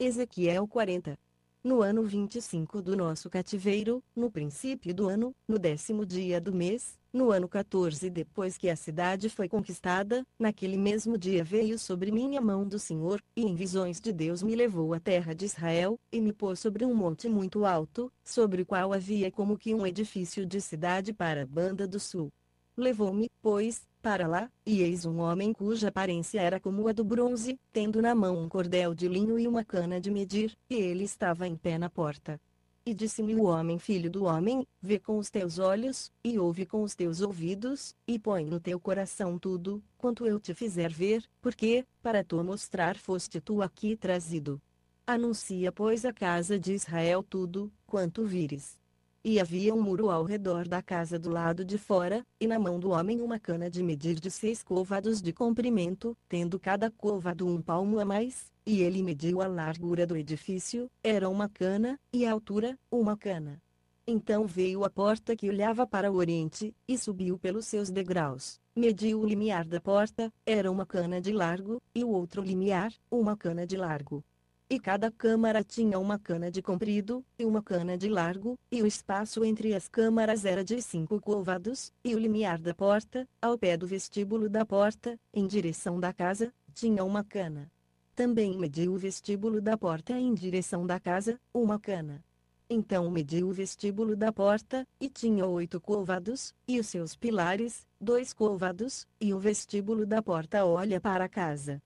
Ezequiel 40. No ano 25 do nosso cativeiro, no princípio do ano, no 10º dia do mês, no ano 14 depois que a cidade foi conquistada, naquele mesmo dia veio sobre mim a mão do Senhor, e em visões de Deus me levou à terra de Israel, e me pôs sobre um monte muito alto, sobre o qual havia como que um edifício de cidade para a banda do sul. Levou-me, pois, para lá, e eis um homem cuja aparência era como a do bronze, tendo na mão um cordel de linho e uma cana de medir, e ele estava em pé na porta. E disse-me o homem: filho do homem, vê com os teus olhos, e ouve com os teus ouvidos, e põe no teu coração tudo, quanto eu te fizer ver, porque, para tu mostrar foste tu aqui trazido. Anuncia, pois, à casa de Israel tudo, quanto vires. E havia um muro ao redor da casa do lado de fora, e na mão do homem uma cana de medir de 6 côvados de comprimento, tendo cada côvado um palmo a mais, e ele mediu a largura do edifício, era uma cana, e a altura, uma cana. Então veio a porta que olhava para o oriente, e subiu pelos seus degraus, mediu o limiar da porta, era uma cana de largo, e o outro limiar, uma cana de largo. E cada câmara tinha uma cana de comprido, e uma cana de largo, e o espaço entre as câmaras era de 5 côvados, e o limiar da porta, ao pé do vestíbulo da porta, em direção da casa, tinha uma cana. Também mediu o vestíbulo da porta em direção da casa, uma cana. Então mediu o vestíbulo da porta, e tinha 8 côvados, e os seus pilares, 2 côvados, e o vestíbulo da porta olha para a casa.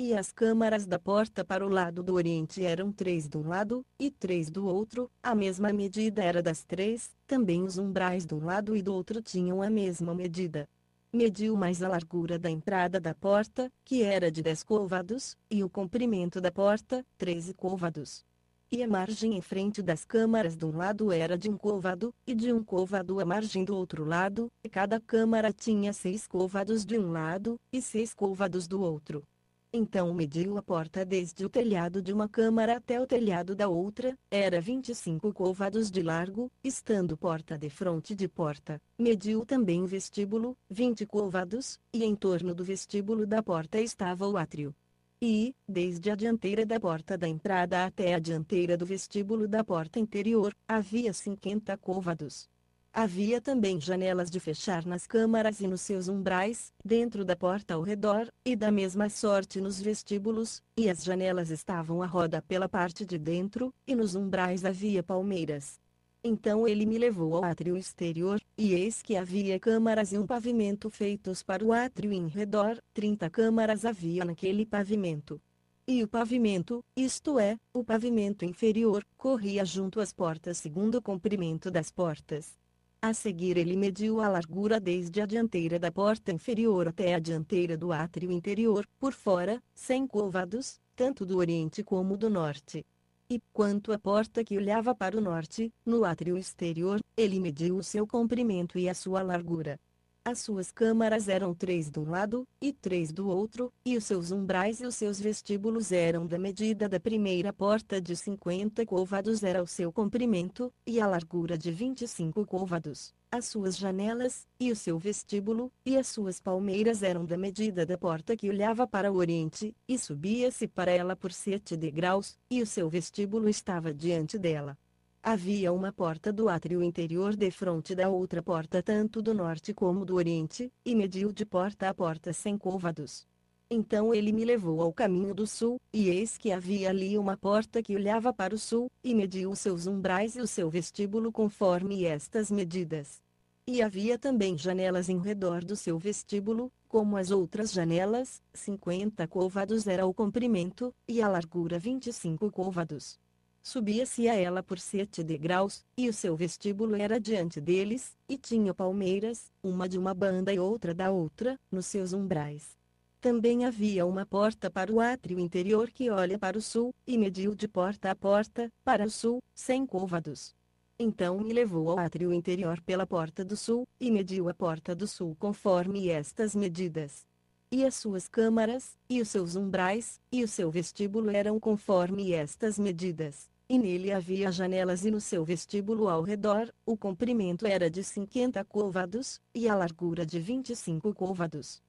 E as câmaras da porta para o lado do oriente eram 3 de um lado, e 3 do outro, a mesma medida era das 3, também os umbrais de um lado e do outro tinham a mesma medida. Mediu mais a largura da entrada da porta, que era de 10 côvados, e o comprimento da porta, 13 côvados. E a margem em frente das câmaras de um lado era de 1 côvado, e de 1 côvado a margem do outro lado, e cada câmara tinha 6 côvados de um lado, e 6 côvados do outro. Então mediu a porta desde o telhado de uma câmara até o telhado da outra, era 25 côvados de largo, estando porta defronte de porta. Mediu também o vestíbulo, 20 côvados, e em torno do vestíbulo da porta estava o átrio. E, desde a dianteira da porta da entrada até a dianteira do vestíbulo da porta interior, havia 50 côvados. Havia também janelas de fechar nas câmaras e nos seus umbrais, dentro da porta ao redor, e da mesma sorte nos vestíbulos, e as janelas estavam à roda pela parte de dentro, e nos umbrais havia palmeiras. Então ele me levou ao átrio exterior, e eis que havia câmaras e um pavimento feitos para o átrio em redor, 30 câmaras havia naquele pavimento. E o pavimento, isto é, o pavimento inferior, corria junto às portas segundo o comprimento das portas. A seguir ele mediu a largura desde a dianteira da porta inferior até a dianteira do átrio interior, por fora, 100 côvados, tanto do oriente como do norte. E, quanto à porta que olhava para o norte, no átrio exterior, ele mediu o seu comprimento e a sua largura. As suas câmaras eram 3 de um lado, e 3 do outro, e os seus umbrais e os seus vestíbulos eram da medida da primeira porta de 50 côvados era o seu comprimento, e a largura de 25 côvados. As suas janelas, e o seu vestíbulo, e as suas palmeiras eram da medida da porta que olhava para o oriente, e subia-se para ela por 7 degraus, e o seu vestíbulo estava diante dela. Havia uma porta do átrio interior defronte da outra porta tanto do norte como do oriente, e mediu de porta a porta 100 côvados. Então ele me levou ao caminho do sul, e eis que havia ali uma porta que olhava para o sul, e mediu os seus umbrais e o seu vestíbulo conforme estas medidas. E havia também janelas em redor do seu vestíbulo, como as outras janelas, 50 côvados era o comprimento, e a largura 25 côvados. Subia-se a ela por 7 degraus, e o seu vestíbulo era diante deles, e tinha palmeiras, uma de uma banda e outra da outra, nos seus umbrais. Também havia uma porta para o átrio interior que olha para o sul, e mediu de porta a porta, para o sul, 100 côvados. Então me levou ao átrio interior pela porta do sul, e mediu a porta do sul conforme estas medidas. E as suas câmaras, e os seus umbrais, e o seu vestíbulo eram conforme estas medidas. E nele havia janelas e no seu vestíbulo ao redor, o comprimento era de 50 côvados, e a largura de 25 côvados.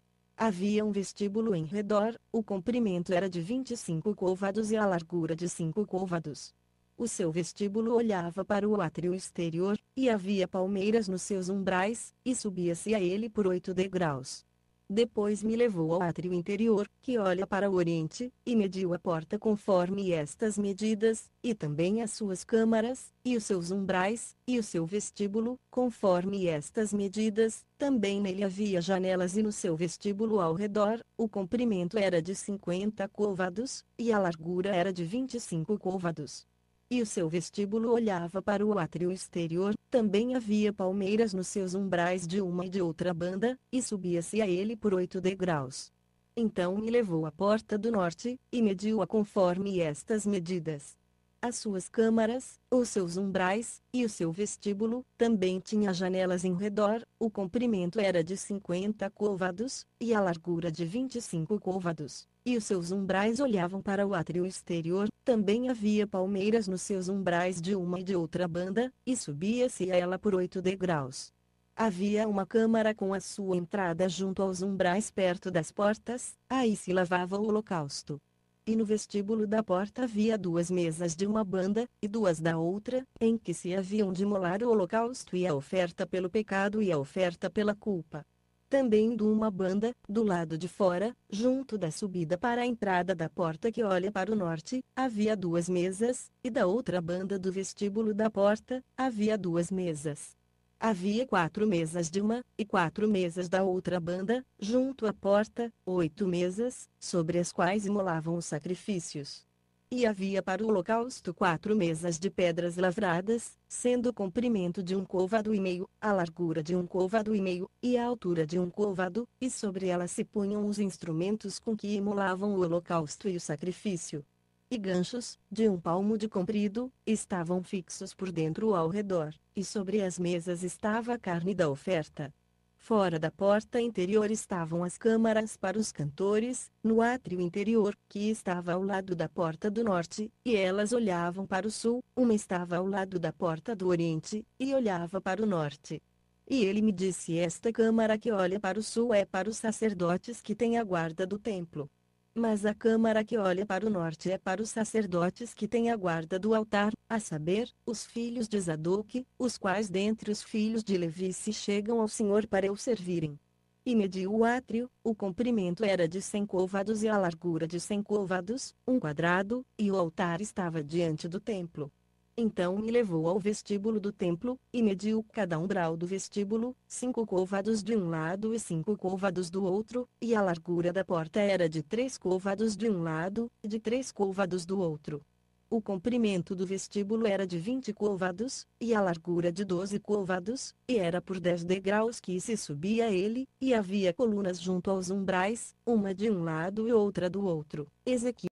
Havia um vestíbulo em redor, o comprimento era de 25 côvados e a largura de 5 côvados. O seu vestíbulo olhava para o átrio exterior, e havia palmeiras nos seus umbrais, e subia-se a ele por 8 degraus. Depois me levou ao átrio interior, que olha para o oriente, e mediu a porta conforme estas medidas, e também as suas câmaras, e os seus umbrais, e o seu vestíbulo, conforme estas medidas. Também nele havia janelas e no seu vestíbulo ao redor, o comprimento era de 50 côvados, e a largura era de 25 côvados. E o seu vestíbulo olhava para o átrio exterior, também havia palmeiras nos seus umbrais de uma e de outra banda, e subia-se a ele por 8 degraus. Então me levou à porta do norte, e mediu-a conforme estas medidas. As suas câmaras, os seus umbrais, e o seu vestíbulo, também tinha janelas em redor, o comprimento era de 50 côvados, e a largura de 25 côvados, e os seus umbrais olhavam para o átrio exterior, também havia palmeiras nos seus umbrais de uma e de outra banda, e subia-se a ela por 8 degraus. Havia uma câmara com a sua entrada junto aos umbrais perto das portas, aí se lavava o holocausto. E no vestíbulo da porta havia 2 mesas de uma banda, e 2 da outra, em que se haviam de molar o holocausto e a oferta pelo pecado e a oferta pela culpa. Também de uma banda, do lado de fora, junto da subida para a entrada da porta que olha para o norte, havia 2 mesas, e da outra banda do vestíbulo da porta, havia 2 mesas. Havia 4 mesas de uma, e 4 mesas da outra banda, junto à porta, 8 mesas, sobre as quais imolavam os sacrifícios. E havia para o holocausto 4 mesas de pedras lavradas, sendo o comprimento de 1 côvado e meio, a largura de 1 côvado e meio, e a altura de 1 côvado, e sobre elas se punham os instrumentos com que imolavam o holocausto e o sacrifício. E ganchos, de 1 palmo de comprido, estavam fixos por dentro ao redor, e sobre as mesas estava a carne da oferta. Fora da porta interior estavam as câmaras para os cantores, no átrio interior, que estava ao lado da porta do norte, e elas olhavam para o sul, uma estava ao lado da porta do oriente, e olhava para o norte. E ele me disse: esta câmara que olha para o sul é para os sacerdotes que têm a guarda do templo. Mas a câmara que olha para o norte é para os sacerdotes que têm a guarda do altar, a saber, os filhos de Zadoque, os quais dentre os filhos de Levi se chegam ao Senhor para o servirem. E mediu o átrio, o comprimento era de 100 côvados e a largura de 100 côvados, 1 quadrado, e o altar estava diante do templo. Então me levou ao vestíbulo do templo, e mediu cada umbral do vestíbulo, 5 côvados de um lado e 5 côvados do outro, e a largura da porta era de 3 côvados de um lado, e de 3 côvados do outro. O comprimento do vestíbulo era de 20 côvados, e a largura de 12 côvados, e era por 10 degraus que se subia a ele, e havia colunas junto aos umbrais, uma de um lado e outra do outro. Ezequiel